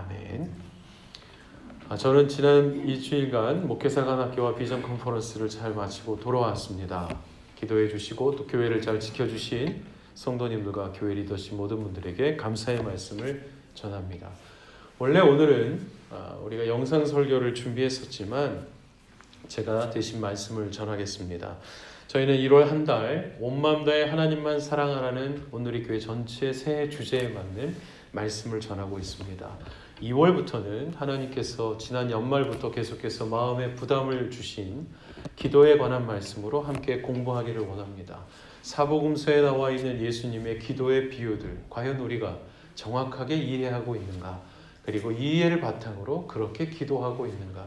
아멘. 저는 지난 2주일간 목회사관학교와 비전 컨퍼런스를 잘 마치고 돌아왔습니다. 기도해 주시고 또 교회를 잘 지켜주신 성도님들과 교회 리더십 모든 분들에게 감사의 말씀을 전합니다. 원래 오늘은 우리가 영상 설교를 준비했었지만 제가 대신 말씀을 전하겠습니다. 저희는 1월 한 달 온 마음 다해 하나님만 사랑하라는 오늘의 교회 전체 새해 주제에 맞는 말씀을 전하고 있습니다. 2월부터는 하나님께서 지난 연말부터 계속해서 마음에 부담을 주신 기도에 관한 말씀으로 함께 공부하기를 원합니다. 사복음서에 나와 있는 예수님의 기도의 비유들, 과연 우리가 정확하게 이해하고 있는가? 그리고 이 이해를 바탕으로 그렇게 기도하고 있는가?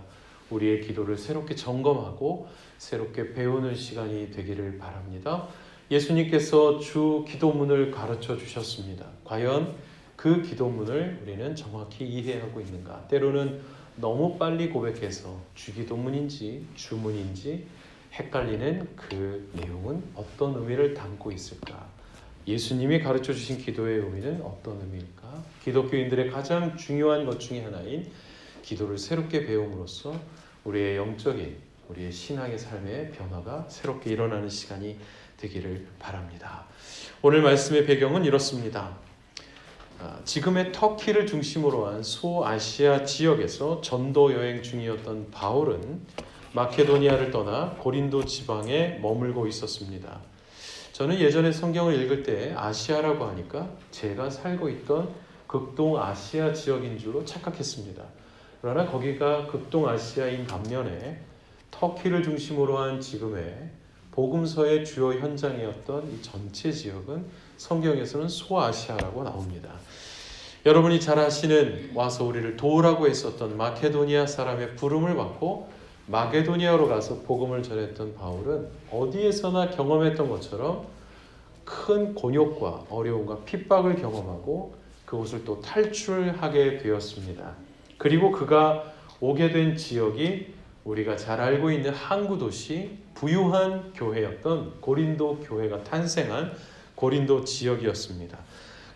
우리의 기도를 새롭게 점검하고 새롭게 배우는 시간이 되기를 바랍니다. 예수님께서 주 기도문을 가르쳐 주셨습니다. 과연 그 기도문을 우리는 정확히 이해하고 있는가? 때로는 너무 빨리 고백해서 주기도문인지 주문인지 헷갈리는 그 내용은 어떤 의미를 담고 있을까? 예수님이 가르쳐 주신 기도의 의미는 어떤 의미일까? 기독교인들의 가장 중요한 것 중에 하나인 기도를 새롭게 배움으로써 우리의 영적인, 우리의 신앙의 삶의 변화가 새롭게 일어나는 시간이 되기를 바랍니다. 오늘 말씀의 배경은 이렇습니다. 지금의 터키를 중심으로 한 소아시아 지역에서 전도 여행 중이었던 바울은 마케도니아를 떠나 고린도 지방에 머물고 있었습니다. 저는 예전에 성경을 읽을 때 아시아라고 하니까 제가 살고 있던 극동아시아 지역인 줄로 착각했습니다. 그러나 거기가 극동아시아인 반면에 터키를 중심으로 한 지금의 복음서의 주요 현장이었던 이 전체 지역은 성경에서는 소아시아라고 나옵니다. 여러분이 잘 아시는 와서 우리를 도우라고 했었던 마케도니아 사람의 부름을 받고 마게도니아로 가서 복음을 전했던 바울은 어디에서나 경험했던 것처럼 큰 곤욕과 어려움과 핍박을 경험하고 그곳을 또 탈출하게 되었습니다. 그리고 그가 오게 된 지역이 우리가 잘 알고 있는 항구 도시 부유한 교회였던 고린도 교회가 탄생한 고린도 지역이었습니다.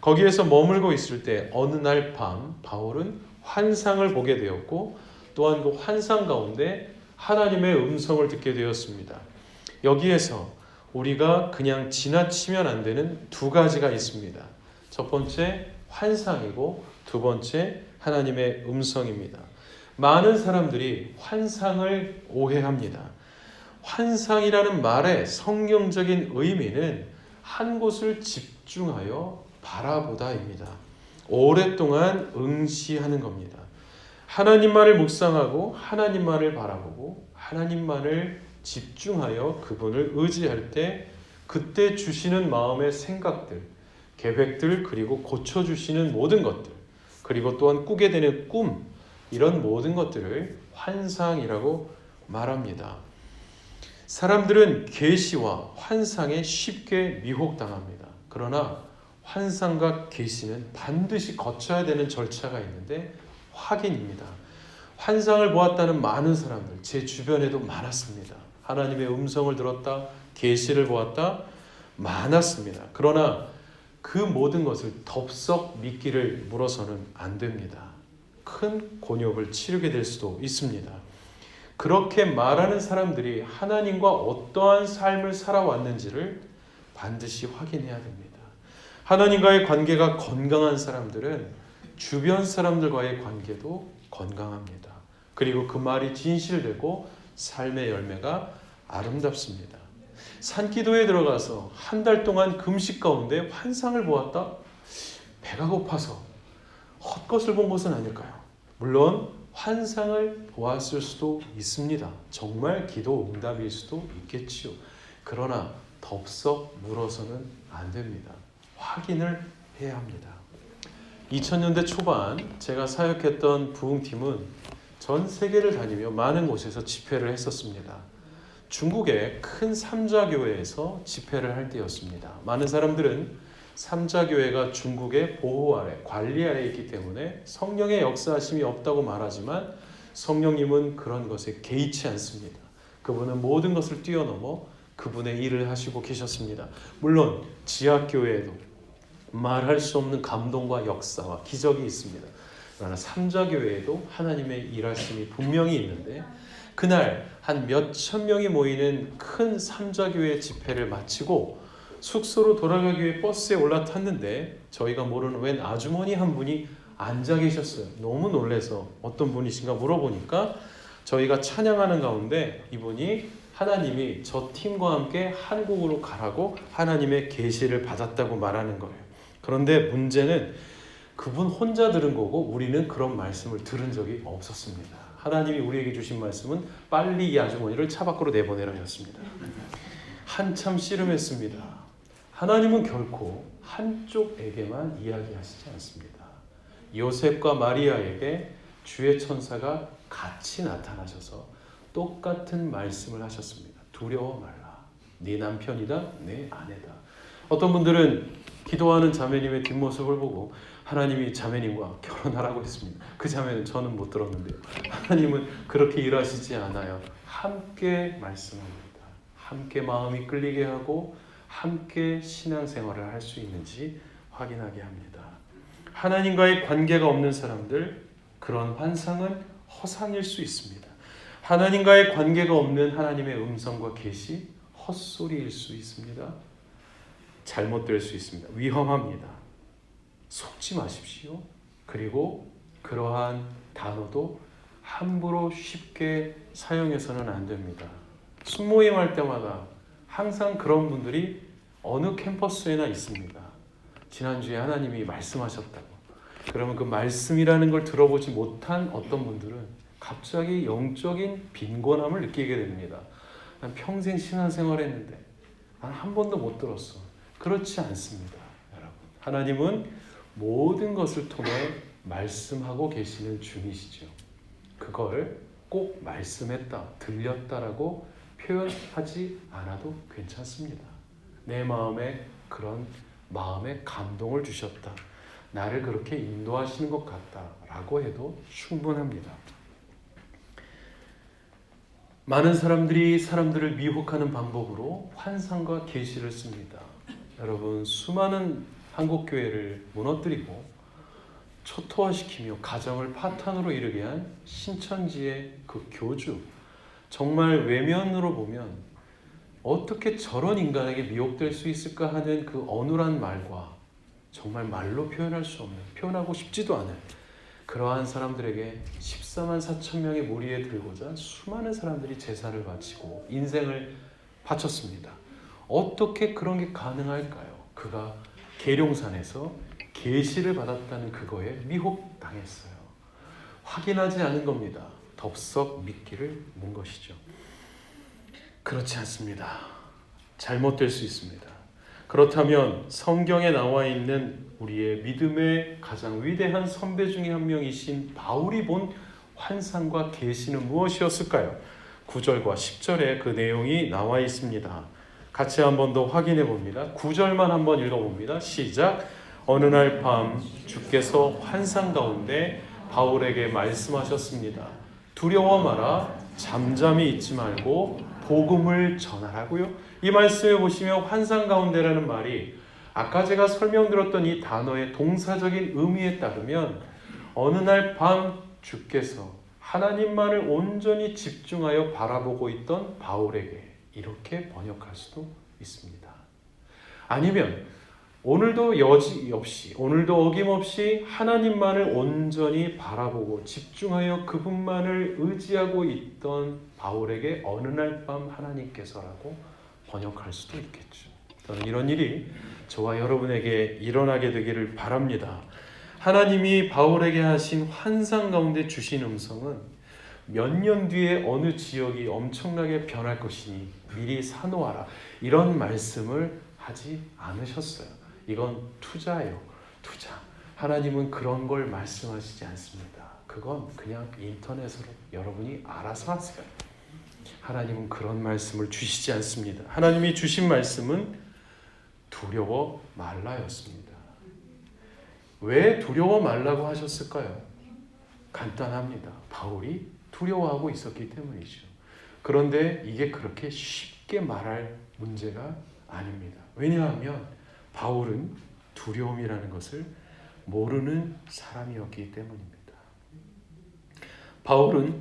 거기에서 머물고 있을 때 어느 날 밤 바울은 환상을 보게 되었고 또한 그 환상 가운데 하나님의 음성을 듣게 되었습니다. 여기에서 우리가 그냥 지나치면 안 되는 두 가지가 있습니다. 첫 번째 환상이고 두 번째 하나님의 음성입니다. 많은 사람들이 환상을 오해합니다. 환상이라는 말의 성경적인 의미는 한 곳을 집중하여 바라보다입니다. 오랫동안 응시하는 겁니다. 하나님만을 묵상하고 하나님만을 바라보고 하나님만을 집중하여 그분을 의지할 때 그때 주시는 마음의 생각들, 계획들 그리고 고쳐주시는 모든 것들 그리고 또한 꾸게 되는 꿈 이런 모든 것들을 환상이라고 말합니다. 사람들은 계시와 환상에 쉽게 미혹당합니다. 그러나 환상과 계시는 반드시 거쳐야 되는 절차가 있는데 확인입니다. 환상을 보았다는 많은 사람들 제 주변에도 많았습니다. 하나님의 음성을 들었다, 계시를 보았다 많았습니다. 그러나 그 모든 것을 덥석 믿기를 물어서는 안 됩니다. 큰 곤욕을 치르게 될 수도 있습니다. 그렇게 말하는 사람들이 하나님과 어떠한 삶을 살아왔는지를 반드시 확인해야 됩니다. 하나님과의 관계가 건강한 사람들은 주변 사람들과의 관계도 건강합니다. 그리고 그 말이 진실되고 삶의 열매가 아름답습니다. 산기도에 들어가서 한 달 동안 금식 가운데 환상을 보았다? 배가 고파서 헛것을 본 것은 아닐까요? 물론 환상을 보았을 수도 있습니다. 정말 기도 응답일 수도 있겠지요. 그러나 덥석 물어서는 안 됩니다. 확인을 해야 합니다. 2000년대 초반 제가 사역했던 부흥팀은 전 세계를 다니며 많은 곳에서 집회를 했었습니다. 중국의 큰 삼자교회에서 집회를 할 때였습니다. 많은 사람들은 삼자교회가 중국의 보호 아래, 관리 아래 있기 때문에 성령의 역사하심이 없다고 말하지만 성령님은 그런 것에 개의치 않습니다. 그분은 모든 것을 뛰어넘어 그분의 일을 하시고 계셨습니다. 물론 지하교회에도 말할 수 없는 감동과 역사와 기적이 있습니다. 그러나 삼자교회에도 하나님의 일하심이 분명히 있는데 그날 한 몇천 명이 모이는 큰 삼자교회 집회를 마치고 숙소로 돌아가기 위해 버스에 올라탔는데 저희가 모르는 웬 아주머니 한 분이 앉아 계셨어요. 너무 놀라서 어떤 분이신가 물어보니까 저희가 찬양하는 가운데 이분이 하나님이 저 팀과 함께 한국으로 가라고 하나님의 계시를 받았다고 말하는 거예요. 그런데 문제는 그분 혼자 들은 거고 우리는 그런 말씀을 들은 적이 없었습니다. 하나님이 우리에게 주신 말씀은 빨리 이 아주머니를 차 밖으로 내보내라였습니다. 한참 씨름했습니다. 하나님은 결코 한쪽에게만 이야기하시지 않습니다. 요셉과 마리아에게 주의 천사가 같이 나타나셔서 똑같은 말씀을 하셨습니다. 두려워 말라. 네 남편이다. 내 아내다. 어떤 분들은 기도하는 자매님의 뒷모습을 보고 하나님이 자매님과 결혼하라고 했습니다. 그 자매는 저는 못 들었는데요. 하나님은 그렇게 일하시지 않아요. 함께 말씀합니다. 함께 마음이 끌리게 하고 함께 신앙생활을 할 수 있는지 확인하게 합니다. 하나님과의 관계가 없는 사람들, 그런 환상은 허상일 수 있습니다. 하나님과의 관계가 없는 하나님의 음성과 계시, 헛소리일 수 있습니다. 잘못될 수 있습니다. 위험합니다. 속지 마십시오. 그리고 그러한 단어도 함부로 쉽게 사용해서는 안 됩니다. 순모임 할 때마다 항상 그런 분들이 어느 캠퍼스에나 있습니다. 지난주에 하나님이 말씀하셨다고. 그러면 그 말씀이라는 걸 들어보지 못한 어떤 분들은 갑자기 영적인 빈곤함을 느끼게 됩니다. 난 평생 신앙생활 했는데 난 한 번도 못 들었어. 그렇지 않습니다. 여러분, 하나님은 모든 것을 통해 말씀하고 계시는 중이시죠. 그걸 꼭 말씀했다, 들렸다라고 표현하지 않아도 괜찮습니다. 내 마음에 그런 마음의 감동을 주셨다. 나를 그렇게 인도하시는 것 같다라고 해도 충분합니다. 많은 사람들이 사람들을 미혹하는 방법으로 환상과 계시를 씁니다. 여러분, 수많은 한국교회를 무너뜨리고 초토화시키며 가정을 파탄으로 이르게 한 신천지의 그 교주, 정말 외면으로 보면 어떻게 저런 인간에게 미혹될 수 있을까 하는 그 어눌한 말과 정말 말로 표현할 수 없는, 표현하고 싶지도 않은 그러한 사람들에게 14만 4천 명의 무리에 들고자 수많은 사람들이 제사를 바치고 인생을 바쳤습니다. 어떻게 그런 게 가능할까요? 그가 계룡산에서 계시를 받았다는 그거에 미혹당했어요. 확인하지 않은 겁니다. 덥석 믿기를 문 것이죠. 그렇지 않습니다. 잘못될 수 있습니다. 그렇다면 성경에 나와 있는 우리의 믿음의 가장 위대한 선배 중에 한 명이신 바울이 본 환상과 계시는 무엇이었을까요? 9절과 10절에 그 내용이 나와 있습니다. 같이 한 번 더 확인해 봅니다. 9절만 한번 읽어봅니다. 시작. 어느 날 밤 주께서 환상 가운데 바울에게 말씀하셨습니다. 두려워 마라. 잠잠히 있지 말고 복음을 전하라고요. 이 말씀에 보시면 환상 가운데라는 말이 아까 제가 설명드렸던 이 단어의 동사적인 의미에 따르면 어느 날 밤 주께서 하나님만을 온전히 집중하여 바라보고 있던 바울에게 이렇게 번역할 수도 있습니다. 아니면 오늘도 여지없이, 오늘도 어김없이 하나님만을 온전히 바라보고 집중하여 그분만을 의지하고 있던 바울에게 어느 날 밤 하나님께서라고 번역할 수도 있겠죠. 저는 이런 일이 저와 여러분에게 일어나게 되기를 바랍니다. 하나님이 바울에게 하신 환상 가운데 주신 음성은 몇 년 뒤에 어느 지역이 엄청나게 변할 것이니 미리 사놓아라, 이런 말씀을 하지 않으셨어요. 이건 투자예요. 투자. 하나님은 그런 걸 말씀하시지 않습니다. 그건 그냥 인터넷으로 여러분이 알아서 하세요. 하나님은 그런 말씀을 주시지 않습니다. 하나님이 주신 말씀은 두려워 말라였습니다. 왜 두려워 말라고 하셨을까요? 간단합니다. 바울이 두려워하고 있었기 때문이죠. 그런데 이게 그렇게 쉽게 말할 문제가 아닙니다. 왜냐하면 바울은 두려움이라는 것을 모르는 사람이었기 때문입니다. 바울은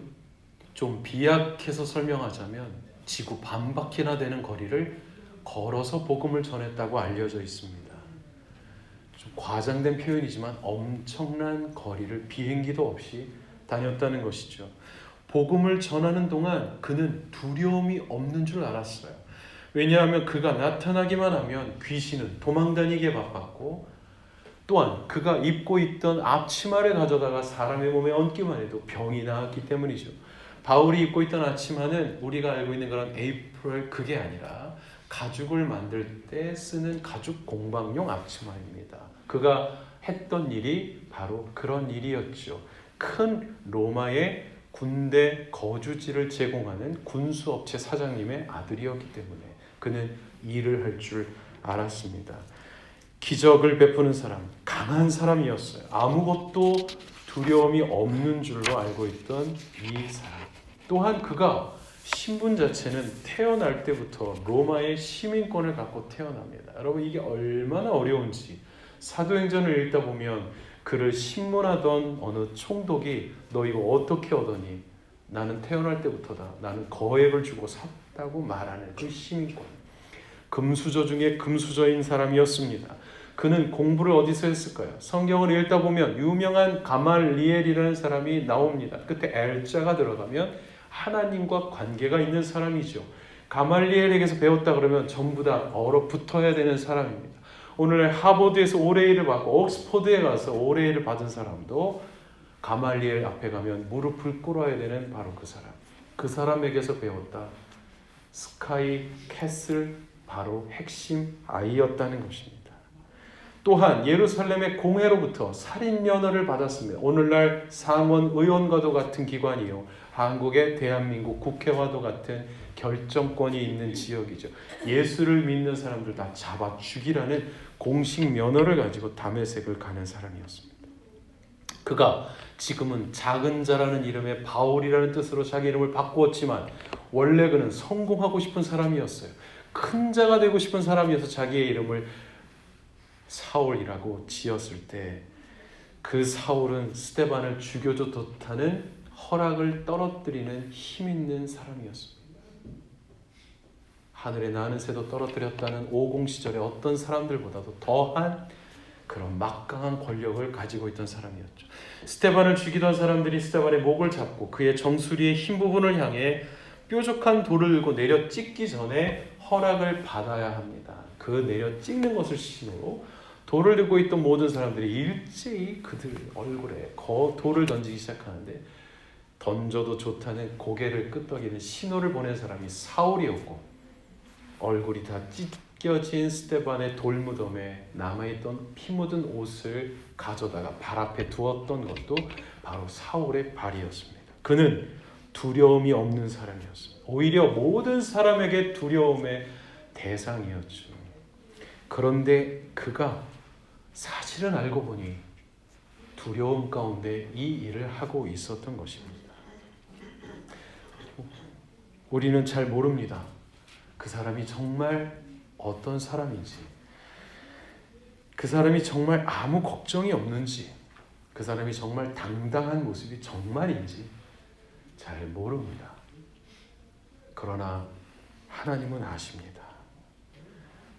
좀 비약해서 설명하자면 지구 반바퀴나 되는 거리를 걸어서 복음을 전했다고 알려져 있습니다. 좀 과장된 표현이지만 엄청난 거리를 비행기도 없이 다녔다는 것이죠. 복음을 전하는 동안 그는 두려움이 없는 줄 알았어요. 왜냐하면 그가 나타나기만 하면 귀신은 도망다니게 바빴고, 또한 그가 입고 있던 앞치마를 가져다가 사람의 몸에 얹기만 해도 병이 나았기 때문이죠. 바울이 입고 있던 앞치마는 우리가 알고 있는 그런 에이프럴 그게 아니라 가죽을 만들 때 쓰는 가죽 공방용 앞치마입니다. 그가 했던 일이 바로 그런 일이었죠. 큰 로마의 군대 거주지를 제공하는 군수업체 사장님의 아들이었기 때문에 그는 일을 할 줄 알았습니다. 기적을 베푸는 사람, 강한 사람이었어요. 아무것도 두려움이 없는 줄로 알고 있던 이 사람. 또한 그가 신분 자체는 태어날 때부터 로마의 시민권을 갖고 태어납니다. 여러분, 이게 얼마나 어려운지 사도행전을 읽다 보면 그를 신문하던 어느 총독이 너 이거 어떻게 얻었니? 나는 태어날 때부터다. 나는 거액을 주고 샀다고 말하는 그 시민권. 금수저 중에 금수저인 사람이었습니다. 그는 공부를 어디서 했을까요? 성경을 읽다 보면 유명한 가말리엘이라는 사람이 나옵니다. 끝에 L자가 들어가면 하나님과 관계가 있는 사람이죠. 가말리엘에게서 배웠다 그러면 전부 다 얼어붙어야 되는 사람입니다. 오늘 하버드에서 오레이를 받고 옥스퍼드에 가서 오레이를 받은 사람도 가말리엘 앞에 가면 무릎을 꿇어야 되는 바로 그 사람. 그 사람에게서 배웠다. 스카이 캐슬 바로 핵심 아이였다는 것입니다. 또한 예루살렘의 공회로부터 살인 면허를 받았습니다. 오늘날 상원 의원과도 같은 기관이요, 한국의 대한민국 국회와도 같은 결정권이 있는 지역이죠. 예수를 믿는 사람들 다 잡아 죽이라는 공식 면허를 가지고 다메섹을 가는 사람이었습니다. 그가 지금은 작은 자라는 이름의 바울이라는 뜻으로 자기 이름을 바꾸었지만 원래 그는 성공하고 싶은 사람이었어요. 큰 자가 되고 싶은 사람이어서 자기의 이름을 사울이라고 지었을 때 그 사울은 스데반을 죽여도 좋다는 허락을 떨어뜨리는 힘 있는 사람이었습니다. 하늘에 나는 새도 떨어뜨렸다는 오공시절의 어떤 사람들보다도 더한 그런 막강한 권력을 가지고 있던 사람이었죠. 스데반을 죽이던 사람들이 스데반의 목을 잡고 그의 정수리의 흰 부분을 향해 뾰족한 돌을 들고 내려 찍기 전에 허락을 받아야 합니다. 그 내려 찍는 것을 신호로 돌을 들고 있던 모든 사람들이 일제히 그들 얼굴에 돌을 던지기 시작하는데, 던져도 좋다는 고개를 끄덕이는 신호를 보낸 사람이 사울이었고, 얼굴이 다 찢겨진 스데반의 돌무덤에 남아있던 피 묻은 옷을 가져다가 발 앞에 두었던 것도 바로 사울의 발이었습니다. 그는 두려움이 없는 사람이었습니다. 오히려 모든 사람에게 두려움의 대상이었죠. 그런데 그가 사실은 알고 보니 두려움 가운데 이 일을 하고 있었던 것입니다. 우리는 잘 모릅니다. 그 사람이 정말 어떤 사람인지, 그 사람이 정말 아무 걱정이 없는지, 그 사람이 정말 당당한 모습이 정말인지 잘 모릅니다. 그러나 하나님은 아십니다.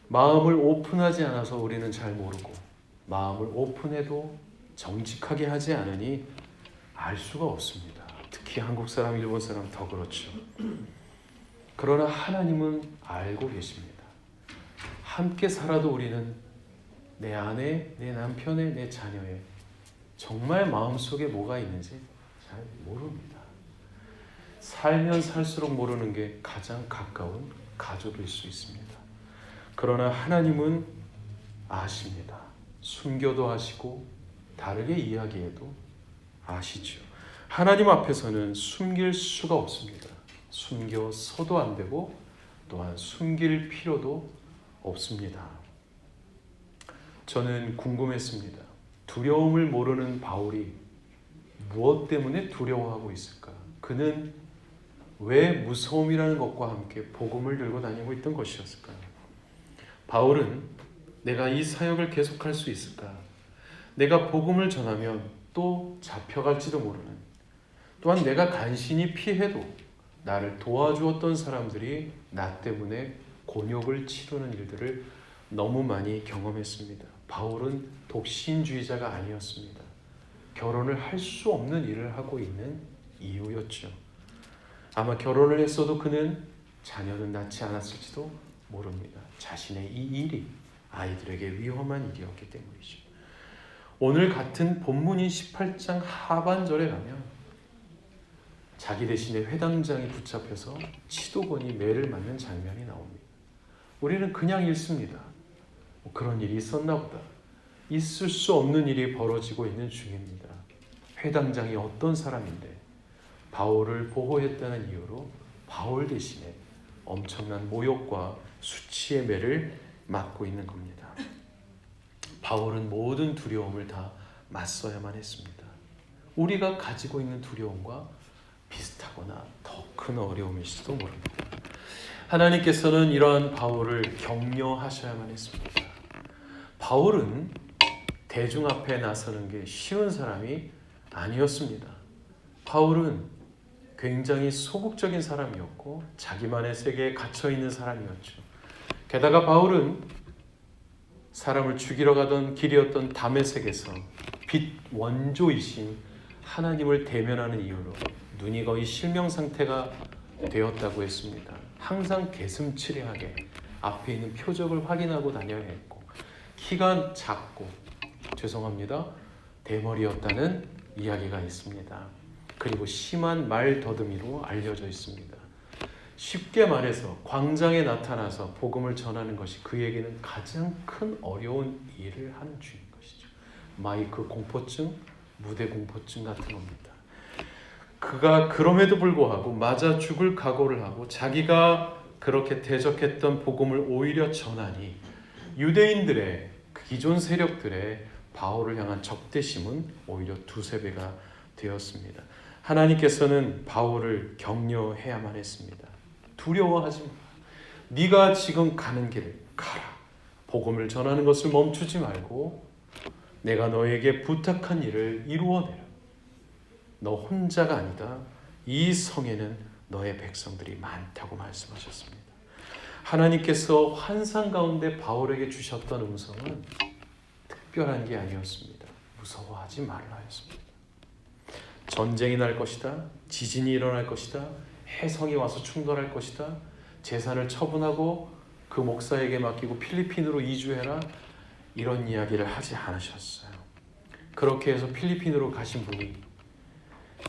마음을 오픈하지 않아서 우리는 잘 모르고, 마음을 오픈해도 정직하게 하지 않으니 알 수가 없습니다. 특히 한국 사람, 일본 사람 더 그렇죠. 그러나 하나님은 알고 계십니다. 함께 살아도 우리는 내 아내, 내 남편의, 내 자녀의 정말 마음속에 뭐가 있는지 잘 모릅니다. 살면 살수록 모르는 게 가장 가까운 가족일 수 있습니다. 그러나 하나님은 아십니다. 숨겨도 아시고 다르게 이야기해도 아시죠. 하나님 앞에서는 숨길 수가 없습니다. 숨겨서도 안 되고 또한 숨길 필요도 없습니다. 저는 궁금했습니다. 두려움을 모르는 바울이 무엇 때문에 두려워하고 있을까? 그는 왜 무서움이라는 것과 함께 복음을 들고 다니고 있던 것이었을까요? 바울은 내가 이 사역을 계속할 수 있을까? 내가 복음을 전하면 또 잡혀갈지도 모르는, 또한 내가 간신히 피해도 나를 도와주었던 사람들이 나 때문에 곤욕을 치르는 일들을 너무 많이 경험했습니다. 바울은 독신주의자가 아니었습니다. 결혼을 할 수 없는 일을 하고 있는 이유였죠. 아마 결혼을 했어도 그는 자녀는 낳지 않았을지도 모릅니다. 자신의 이 일이 아이들에게 위험한 일이었기 때문이죠. 오늘 같은 본문인 18장 하반절에 가면 자기 대신에 회당장이 붙잡혀서 치도건이 매를 맞는 장면이 나옵니다. 우리는 그냥 읽습니다. 그런 일이 있었나 보다. 있을 수 없는 일이 벌어지고 있는 중입니다. 회당장이 어떤 사람인데 바울을 보호했다는 이유로 바울 대신에 엄청난 모욕과 수치의 매를 맞고 있는 겁니다. 바울은 모든 두려움을 다 맞서야만 했습니다. 우리가 가지고 있는 두려움과 비슷하거나 더 큰 어려움일지도 모릅니다. 하나님께서는 이러한 바울을 격려하셔야만 했습니다. 바울은 대중 앞에 나서는 게 쉬운 사람이 아니었습니다. 바울은 굉장히 소극적인 사람이었고 자기만의 세계에 갇혀 있는 사람이었죠. 게다가 바울은 사람을 죽이러 가던 길이었던 다메섹에서 빛 원조이신 하나님을 대면하는 이유로 눈이 거의 실명 상태가 되었다고 했습니다. 항상 개슴츠레하게 앞에 있는 표적을 확인하고 다녀야 했고 키가 작고 대머리였다는 이야기가 있습니다. 그리고 심한 말 더듬이로 알려져 있습니다. 쉽게 말해서 광장에 나타나서 복음을 전하는 것이 그에게는 가장 큰 어려운 일을 하는 중인 것이죠. 마이크 공포증, 무대 공포증 같은 겁니다. 그가 그럼에도 불구하고 맞아 죽을 각오를 하고 자기가 그렇게 대적했던 복음을 오히려 전하니 유대인들의 기존 세력들의 바울을 향한 적대심은 오히려 두세 배가 되었습니다. 하나님께서는 바울을 격려해야만 했습니다. 두려워하지 마. 네가 지금 가는 길을 가라. 복음을 전하는 것을 멈추지 말고 내가 너에게 부탁한 일을 이루어내라. 너 혼자가 아니다. 이 성에는 너의 백성들이 많다고 말씀하셨습니다. 하나님께서 환상 가운데 바울에게 주셨던 음성은 특별한 게 아니었습니다. 무서워하지 말라 했습니다. 전쟁이 날 것이다. 지진이 일어날 것이다. 해성이 와서 충돌할 것이다. 재산을 처분하고 그 목사에게 맡기고 필리핀으로 이주해라. 이런 이야기를 하지 않으셨어요. 그렇게 해서 필리핀으로 가신 분이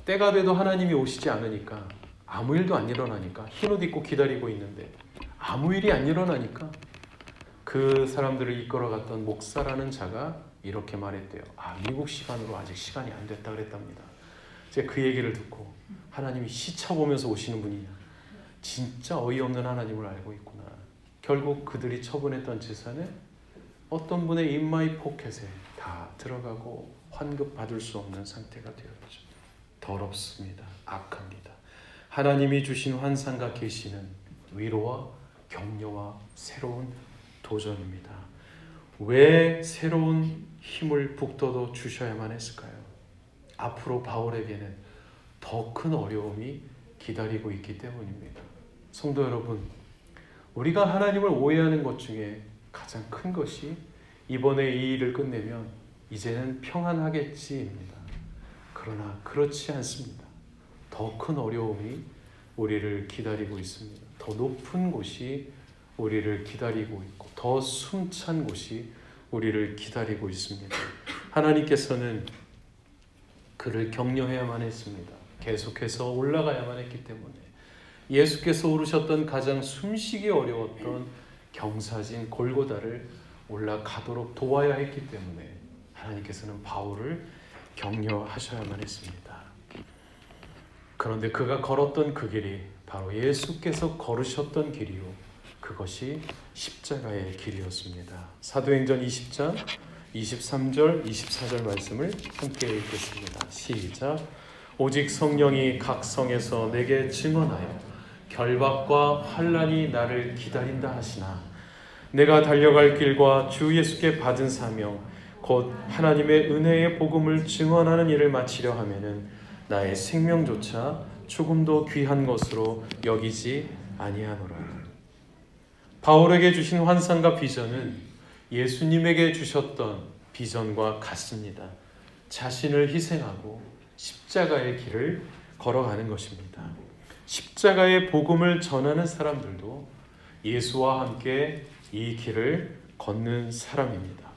때가 돼도 하나님이 오시지 않으니까 아무 일도 안 일어나니까 흰옷 입고 기다리고 있는데 아무 일이 안 일어나니까 그 사람들을 이끌어갔던 목사라는 자가 이렇게 말했대요. 미국 시간으로 아직 시간이 안 됐다 그랬답니다. 제가 그 얘기를 듣고 하나님이 시차 보면서 오시는 분이냐. 진짜 어이없는 하나님을 알고 있구나. 결국 그들이 처분했던 재산에 어떤 분의 인마이 포켓에 다 들어가고 환급 받을 수 없는 상태가 되었죠. 더럽습니다. 악합니다. 하나님이 주신 환상과 계시는 위로와 격려와 새로운 도전입니다. 왜 새로운 힘을 북돋워 주셔야만 했을까요? 앞으로 바울에게는 더 큰 어려움이 기다리고 있기 때문입니다. 성도 여러분, 우리가 하나님을 오해하는 것 중에 가장 큰 것이 이번에 이 일을 끝내면 이제는 평안하겠지입니다. 그러나 그렇지 않습니다. 더 큰 어려움이 우리를 기다리고 있습니다. 더 높은 곳이 우리를 기다리고 있고 더 숨찬 곳이 우리를 기다리고 있습니다. 하나님께서는 그를 격려해야만 했습니다. 계속해서 올라가야만 했기 때문에 예수께서 오르셨던 가장 숨쉬기 어려웠던 경사진 골고다를 올라가도록 도와야 했기 때문에 하나님께서는 바울을 격려하셔야만 했습니다. 그런데 그가 걸었던 그 길이 바로 예수께서 걸으셨던 길이요, 그것이 십자가의 길이었습니다. 사도행전 20장 23절 24절 말씀을 함께 읽겠습니다. 시작. 오직 성령이 각 성에서 내게 증언하여 결박과 환난이 나를 기다린다 하시나 내가 달려갈 길과 주 예수께 받은 사명 곧 하나님의 은혜의 복음을 증언하는 일을 마치려 하면은 나의 생명조차 조금도 귀한 것으로 여기지 아니하노라. 바울에게 주신 환상과 비전은 예수님에게 주셨던 비전과 같습니다. 자신을 희생하고 십자가의 길을 걸어가는 것입니다. 십자가의 복음을 전하는 사람들도 예수와 함께 이 길을 걷는 사람입니다.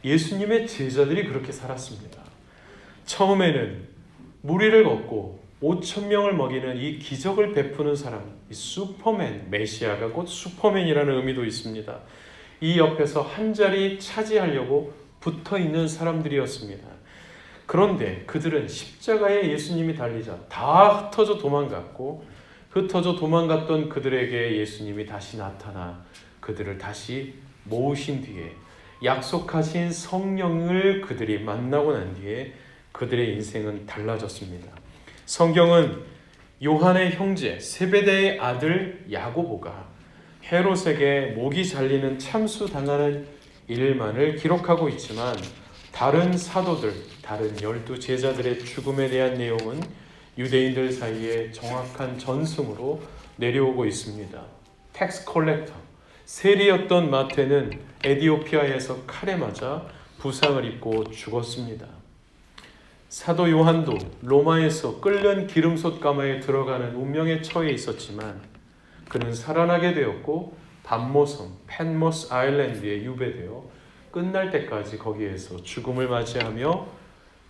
예수님의 제자들이 그렇게 살았습니다. 처음에는 무리를 걷고 5천 명을 먹이는 이 기적을 베푸는 사람, 이 슈퍼맨, 메시아가 곧 슈퍼맨이라는 의미도 있습니다. 이 옆에서 한 자리 차지하려고 붙어있는 사람들이었습니다. 그런데 그들은 십자가에 예수님이 달리자 다 흩어져 도망갔고, 흩어져 도망갔던 그들에게 예수님이 다시 나타나 그들을 다시 모으신 뒤에 약속하신 성령을 그들이 만나고 난 뒤에 그들의 인생은 달라졌습니다. 성경은 요한의 형제 세베대의 아들 야고보가 헤롯에게 목이 잘리는 참수당하는 일만을 기록하고 있지만, 다른 사도들, 다른 12 제자들의 죽음에 대한 내용은 유대인들 사이에 정확한 전승으로 내려오고 있습니다. 텍스 컬렉터, 세리였던 마태는 에디오피아에서 칼에 맞아 부상을 입고 죽었습니다. 사도 요한도 로마에서 끓는 기름솥 가마에 들어가는 운명에 처해 있었지만 그는 살아나게 되었고 반모섬 펜모스 아일랜드에 유배되어 끝날 때까지 거기에서 죽음을 맞이하며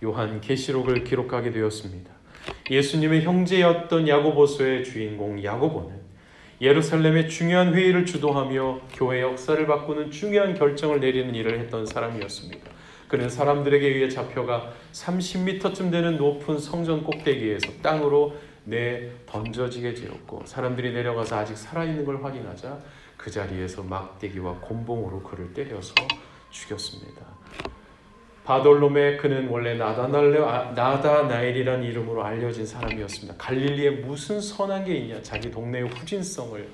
요한 계시록을 기록하게 되었습니다. 예수님의 형제였던 야고보서의 주인공 야고보는 예루살렘의 중요한 회의를 주도하며 교회 역사를 바꾸는 중요한 결정을 내리는 일을 했던 사람이었습니다. 그는 사람들에게 의해 잡혀가 30m쯤 되는 높은 성전 꼭대기에서 땅으로 던져지게 되었고, 사람들이 내려가서 아직 살아있는 걸 확인하자 그 자리에서 막대기와 곤봉으로 그를 때려서 죽였습니다. 바돌롬의 그는 원래 나다나엘이라는 이름으로 알려진 사람이었습니다. 갈릴리에 무슨 선한 게 있냐, 자기 동네의 후진성을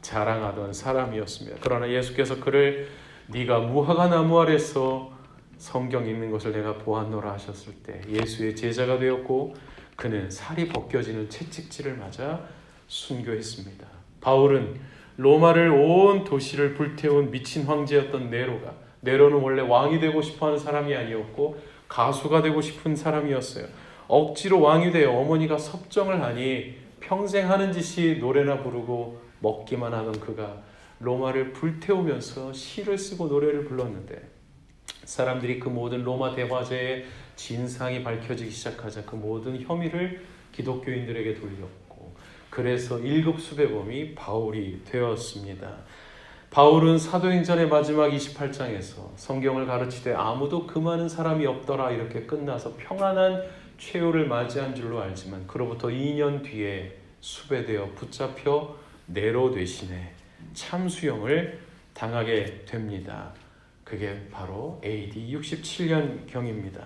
자랑하던 사람이었습니다. 그러나 예수께서 그를 네가 무화과 나무 아래서 성경 읽는 것을 내가 보았노라 하셨을 때 예수의 제자가 되었고, 그는 살이 벗겨지는 채찍질을 맞아 순교했습니다. 바울은 로마를 온 도시를 불태운 미친 황제였던 네로는 원래 왕이 되고 싶어하는 사람이 아니었고 가수가 되고 싶은 사람이었어요. 억지로 왕이 되어 어머니가 섭정을 하니 평생 하는 짓이 노래나 부르고 먹기만 하던 그가 로마를 불태우면서 시를 쓰고 노래를 불렀는데, 사람들이 그 모든 로마 대화제의 진상이 밝혀지기 시작하자 그 모든 혐의를 기독교인들에게 돌렸고, 그래서 1급 수배범이 바울이 되었습니다. 바울은 사도행전의 마지막 28장에서 성경을 가르치되 아무도 그 많은 사람이 없더라 이렇게 끝나서 평안한 최후를 맞이한 줄로 알지만, 그로부터 2년 뒤에 수배되어 붙잡혀 네로 대신에 참수형을 당하게 됩니다. 그게 바로 AD 67년경입니다.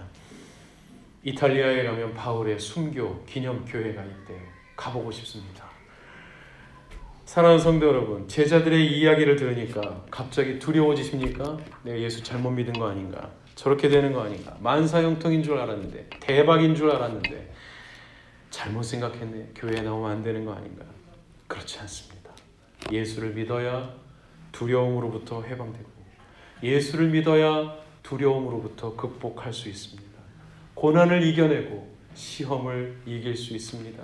이탈리아에 가면 바울의 순교 기념교회가 있대. 가보고 싶습니다. 사랑하는 성도 여러분, 제자들의 이야기를 들으니까 갑자기 두려워지십니까? 내가 예수 잘못 믿은 거 아닌가? 저렇게 되는 거 아닌가? 만사형통인 줄 알았는데, 대박인 줄 알았는데 잘못 생각했네. 교회에 나오면 안 되는 거 아닌가? 그렇지 않습니다. 예수를 믿어야 두려움으로부터 해방되고, 예수를 믿어야 두려움으로부터 극복할 수 있습니다. 고난을 이겨내고 시험을 이길 수 있습니다.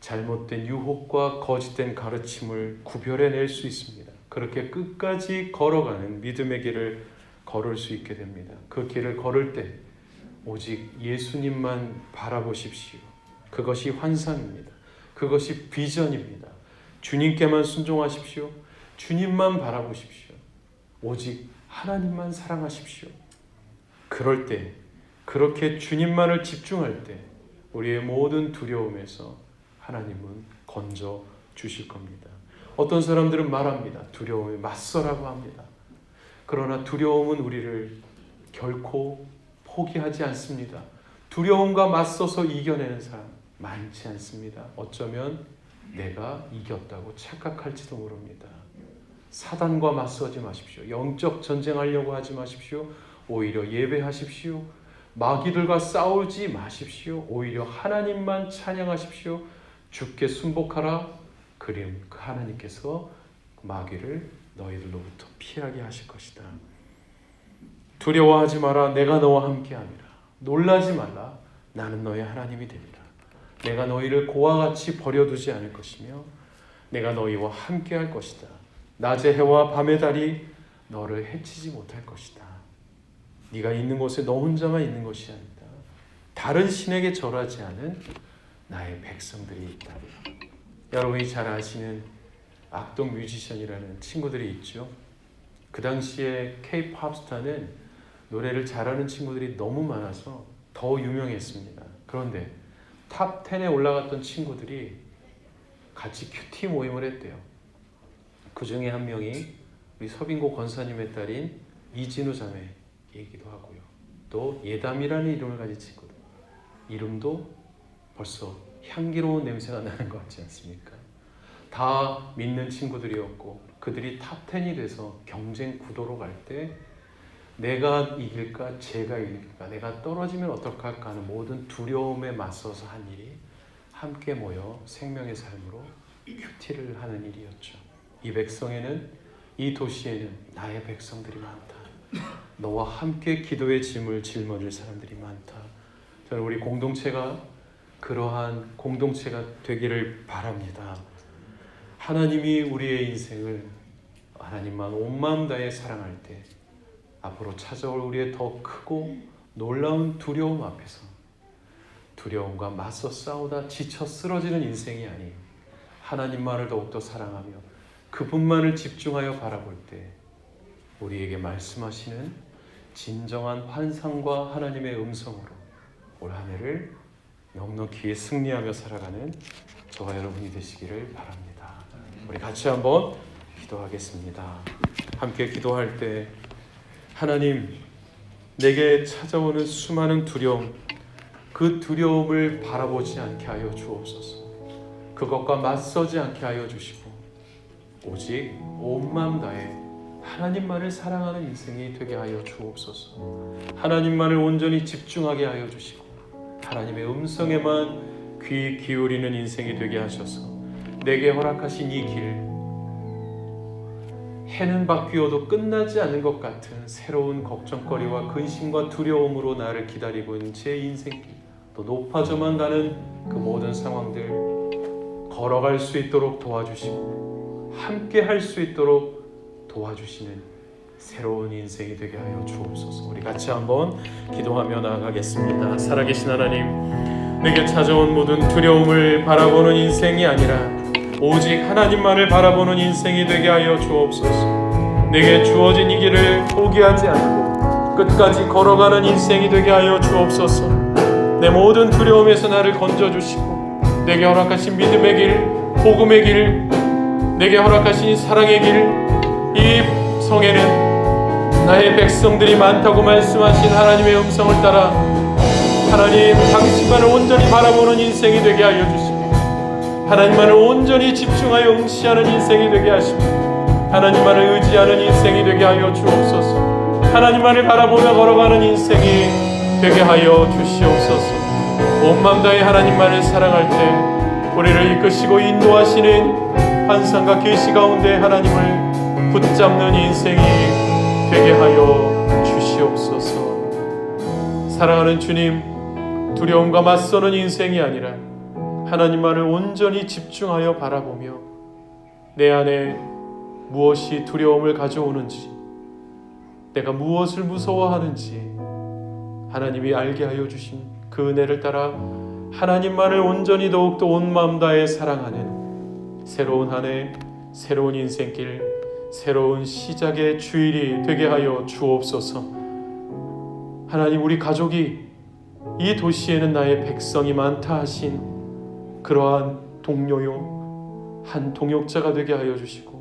잘못된 유혹과 거짓된 가르침을 구별해낼 수 있습니다. 그렇게 끝까지 걸어가는 믿음의 길을 걸을 수 있게 됩니다. 그 길을 걸을 때 오직 예수님만 바라보십시오. 그것이 환상입니다. 그것이 비전입니다. 주님께만 순종하십시오. 주님만 바라보십시오. 오직 하나님만 사랑하십시오. 그럴 때, 그렇게 주님만을 집중할 때 우리의 모든 두려움에서 하나님은 건져 주실 겁니다. 어떤 사람들은 말합니다. 두려움에 맞서라고 합니다. 그러나 두려움은 우리를 결코 포기하지 않습니다. 두려움과 맞서서 이겨내는 사람 많지 않습니다. 어쩌면 내가 이겼다고 착각할지도 모릅니다. 사단과 맞서지 마십시오. 영적 전쟁하려고 하지 마십시오. 오히려 예배하십시오. 마귀들과 싸우지 마십시오. 오히려 하나님만 찬양하십시오. 주께 순복하라. 그럼 그 하나님께서 마귀를 너희들로부터 피하게 하실 것이다. 두려워하지 마라. 내가 너와 함께함이라. 놀라지 말라. 나는 너의 하나님이 되리라. 내가 너희를 고와 같이 버려두지 않을 것이며 내가 너희와 함께할 것이다. 낮의 해와 밤의 달이 너를 해치지 못할 것이다. 네가 있는 곳에 너 혼자만 있는 것이 아니다. 다른 신에게 절하지 않은 나의 백성들이 있다. 여러분이 잘 아시는 악동 뮤지션이라는 친구들이 있죠. 그 당시에 K-팝 스타는 노래를 잘하는 친구들이 너무 많아서 더 유명했습니다. 그런데 탑 10에 올라갔던 친구들이 같이 큐티 모임을 했대요. 그 중에 한 명이 우리 서빙고 권사님의 딸인 이진우 자매이기도 하고요. 또 예담이라는 이름을 가진 친구들. 이름도 벌써 향기로운 냄새가 나는 것 같지 않습니까? 다 믿는 친구들이었고 그들이 탑 10이 돼서 경쟁 구도로 갈 때 내가 이길까 제가 이길까 내가 떨어지면 어떨까 할까 하는 모든 두려움에 맞서서 한 일이 함께 모여 생명의 삶으로 큐티를 하는 일이었죠. 이 백성에는 이 도시에는 나의 백성들이 많다. 너와 함께 기도의 짐을 짊어질 사람들이 많다. 저는 우리 공동체가 그러한 공동체가 되기를 바랍니다. 하나님이 우리의 인생을 하나님만 온 마음 다해 사랑할 때 앞으로 찾아올 우리의 더 크고 놀라운 두려움 앞에서 두려움과 맞서 싸우다 지쳐 쓰러지는 인생이 아닌 하나님만을 더욱더 사랑하며 그분만을 집중하여 바라볼 때 우리에게 말씀하시는 진정한 환상과 하나님의 음성으로 올 한 해를 넉넉히 승리하며 살아가는 저와 여러분이 되시기를 바랍니다. 우리 같이 한번 기도하겠습니다. 함께 기도할 때 하나님, 내게 찾아오는 수많은 두려움, 그 두려움을 바라보지 않게 하여 주옵소서. 그것과 맞서지 않게 하여 주시고 오직 온 마음 다해 하나님만을 사랑하는 인생이 되게 하여 주옵소서. 하나님만을 온전히 집중하게 하여 주시고 하나님의 음성에만 귀 기울이는 인생이 되게 하셔서 내게 허락하신 이 길, 해는 바뀌어도 끝나지 않는 것 같은 새로운 걱정거리와 근심과 두려움으로 나를 기다리고 있는 제 인생길, 또 높아져만 가는 그 모든 상황들 걸어갈 수 있도록 도와주시고 함께 할 수 있도록 도와주시는 새로운 인생이 되게 하여 주옵소서. 우리 같이 한번 기도하며 나아가겠습니다. 살아계신 하나님, 내게 찾아온 모든 두려움을 바라보는 인생이 아니라 오직 하나님만을 바라보는 인생이 되게 하여 주옵소서. 내게 주어진 이 길을 포기하지 않고 끝까지 걸어가는 인생이 되게 하여 주옵소서. 내 모든 두려움에서 나를 건져주시고 내게 허락하신 믿음의 길, 복음의 길, 내게 허락하신 사랑의 길, 이 성에는 나의 백성들이 많다고 말씀하신 하나님의 음성을 따라 하나님 당신만을 온전히 바라보는 인생이 되게 하여 주시고 하나님만을 온전히 집중하여 응시하는 인생이 되게 하시고 하나님만을 의지하는 인생이 되게 하여 주옵소서. 하나님만을 바라보며 걸어가는 인생이 되게 하여 주시옵소서. 온 마음 다해 하나님만을 사랑할 때 우리를 이끄시고 인도하시는 환상과 계시 가운데 하나님을 붙잡는 인생이 되게 하여 주시옵소서. 사랑하는 주님, 두려움과 맞서는 인생이 아니라 하나님만을 온전히 집중하여 바라보며 내 안에 무엇이 두려움을 가져오는지, 내가 무엇을 무서워하는지 하나님이 알게 하여 주신 그 은혜를 따라 하나님만을 온전히 더욱더 온 마음 다해 사랑하는 새로운 한 해, 새로운 인생길, 새로운 시작의 주일이 되게 하여 주옵소서. 하나님, 우리 가족이 이 도시에는 나의 백성이 많다 하신 그러한 동료요, 한 동역자가 되게 하여 주시고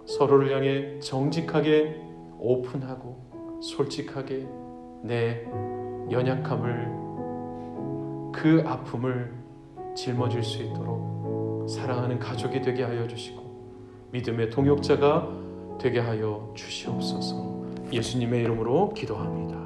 서로를 향해 정직하게 오픈하고 솔직하게 내 연약함을, 그 아픔을 짊어질 수 있도록 사랑하는 가족이 되게 하여 주시고 믿음의 동역자가 되게 하여 주시옵소서. 예수님의 이름으로 기도합니다.